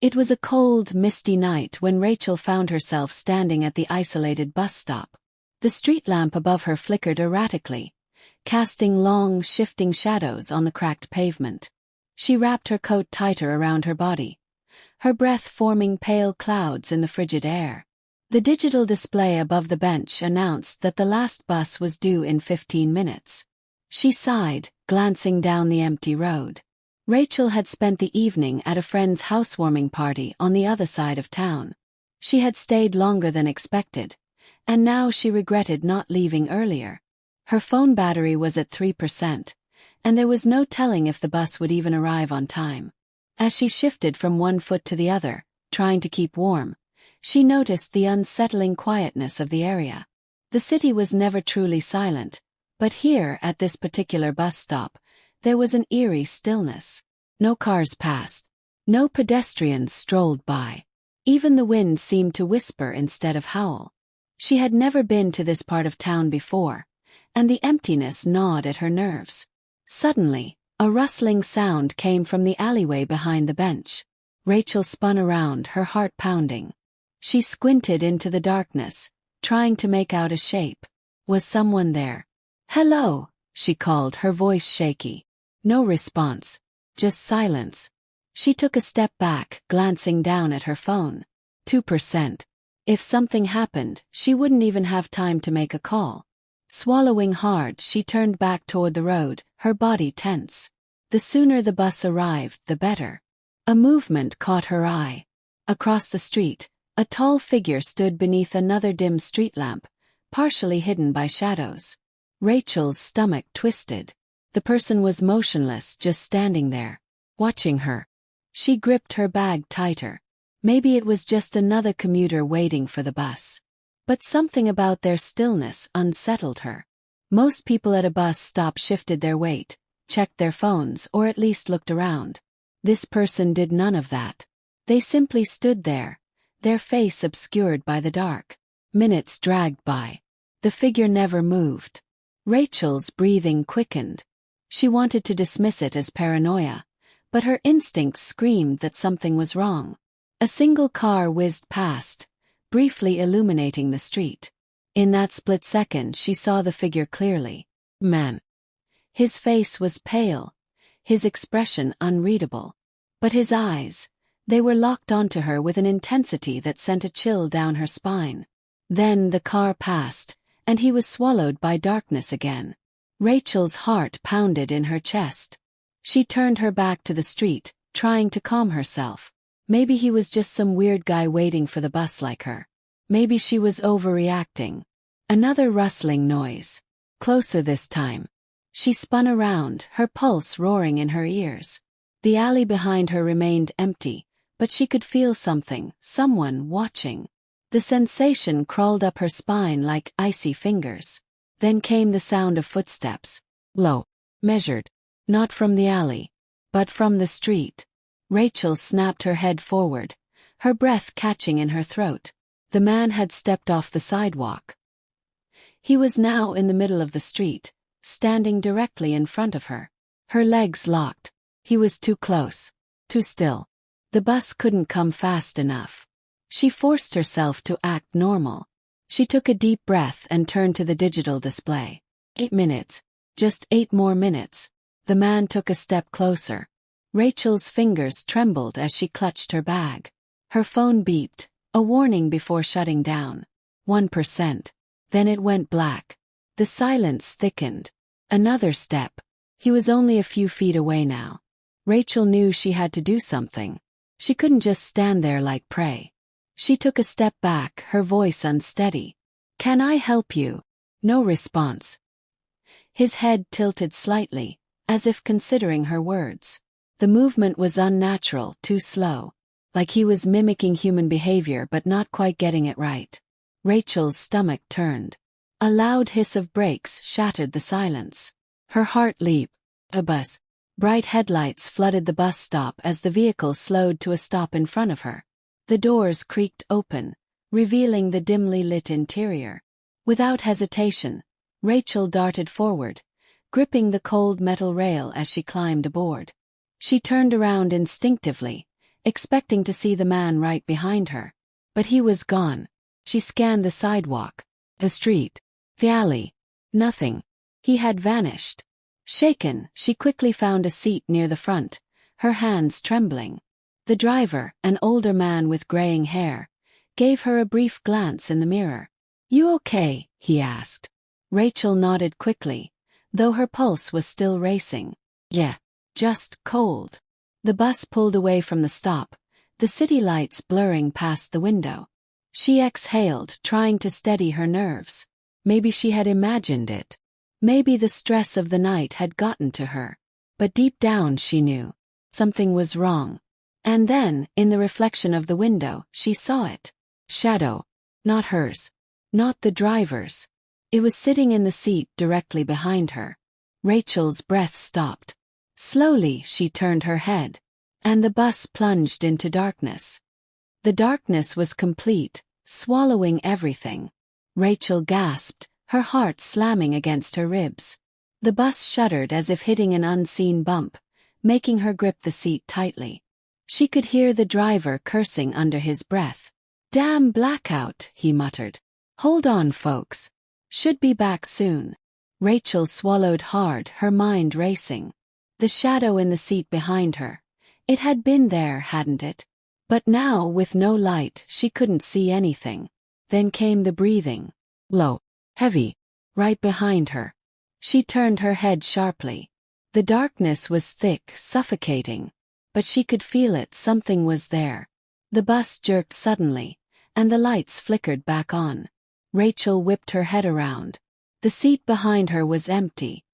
It was a cold, misty night when Rachel found herself standing at the isolated bus stop. The street lamp above her flickered erratically, casting long, shifting shadows on the cracked pavement. She wrapped her coat tighter around her body, her breath forming pale clouds in the frigid air. The digital display above the bench announced that the last bus was due in 15 minutes. She sighed, glancing down the empty road. Rachel had spent the evening at a friend's housewarming party on the other side of town. She had stayed longer than expected, and now she regretted not leaving earlier. Her phone battery was at 3%, and there was no telling if the bus would even arrive on time. As she shifted from one foot to the other, trying to keep warm, she noticed the unsettling quietness of the area. The city was never truly silent, but here, at this particular bus stop, there was an eerie stillness. No cars passed. No pedestrians strolled by. Even the wind seemed to whisper instead of howl. She had never been to this part of town before, and the emptiness gnawed at her nerves. Suddenly, a rustling sound came from the alleyway behind the bench. Rachel spun around, her heart pounding. She squinted into the darkness, trying to make out a shape. Was someone there? "Hello," she called, her voice shaky. No response. Just silence. She took a step back, glancing down at her phone. 2%. If something happened, she wouldn't even have time to make a call. Swallowing hard, she turned back toward the road, her body tense. The sooner the bus arrived, the better. A movement caught her eye. Across the street, a tall figure stood beneath another dim street lamp, partially hidden by shadows. Rachel's stomach twisted. The person was motionless, just standing there, watching her. She gripped her bag tighter. Maybe it was just another commuter waiting for the bus. But something about their stillness unsettled her. Most people at a bus stop shifted their weight, checked their phones, or at least looked around. This person did none of that. They simply stood there, their face obscured by the dark. Minutes dragged by. The figure never moved. Rachel's breathing quickened. She wanted to dismiss it as paranoia, but her instincts screamed that something was wrong. A single car whizzed past, briefly illuminating the street. In that split second she saw the figure clearly. Man. His face was pale, his expression unreadable. But his eyes, they were locked onto her with an intensity that sent a chill down her spine. Then the car passed, and he was swallowed by darkness again. Rachel's heart pounded in her chest. She turned her back to the street, trying to calm herself. Maybe he was just some weird guy waiting for the bus like her. Maybe she was overreacting. Another rustling noise. Closer this time. She spun around, her pulse roaring in her ears. The alley behind her remained empty, but she could feel something, someone watching. The sensation crawled up her spine like icy fingers. Then came the sound of footsteps. Low. Measured. Not from the alley, but from the street. Rachel snapped her head forward, her breath catching in her throat. The man had stepped off the sidewalk. He was now in the middle of the street, standing directly in front of her. Her legs locked. He was too close. Too still. The bus couldn't come fast enough. She forced herself to act normal. She took a deep breath and turned to the digital display. 8 minutes. Just 8 more minutes. The man took a step closer. Rachel's fingers trembled as she clutched her bag. Her phone beeped, a warning before shutting down. 1%. Then it went black. The silence thickened. Another step. He was only a few feet away now. Rachel knew she had to do something. She couldn't just stand there like prey. She took a step back, her voice unsteady. "Can I help you?" No response. His head tilted slightly, as if considering her words. The movement was unnatural, too slow. Like he was mimicking human behavior but not quite getting it right. Rachel's stomach turned. A loud hiss of brakes shattered the silence. Her heart leaped. A bus. Bright headlights flooded the bus stop as the vehicle slowed to a stop in front of her. The doors creaked open, revealing the dimly lit interior. Without hesitation, Rachel darted forward, gripping the cold metal rail as she climbed aboard. She turned around instinctively, expecting to see the man right behind her. But he was gone. She scanned the sidewalk, the street, the alley. Nothing. He had vanished. Shaken, she quickly found a seat near the front, her hands trembling. The driver, an older man with graying hair, gave her a brief glance in the mirror. "You okay?" he asked. Rachel nodded quickly, though her pulse was still racing. "Yeah, just cold." The bus pulled away from the stop, the city lights blurring past the window. She exhaled, trying to steady her nerves. Maybe she had imagined it. Maybe the stress of the night had gotten to her. But deep down she knew something was wrong. And then, in the reflection of the window, she saw it. Shadow. Not hers. Not the driver's. It was sitting in the seat directly behind her. Rachel's breath stopped. Slowly she turned her head, and the bus plunged into darkness. The darkness was complete, swallowing everything. Rachel gasped, her heart slamming against her ribs. The bus shuddered as if hitting an unseen bump, making her grip the seat tightly. She could hear the driver cursing under his breath. "Damn blackout," he muttered. "Hold on, folks. Should be back soon." Rachel swallowed hard, her mind racing. The shadow in the seat behind her. It had been there, hadn't it? But now, with no light, she couldn't see anything. Then came the breathing. Low. Heavy. Right behind her. She turned her head sharply. The darkness was thick, suffocating. But she could feel it, something was there. The bus jerked suddenly, and the lights flickered back on. Rachel whipped her head around. The seat behind her was empty.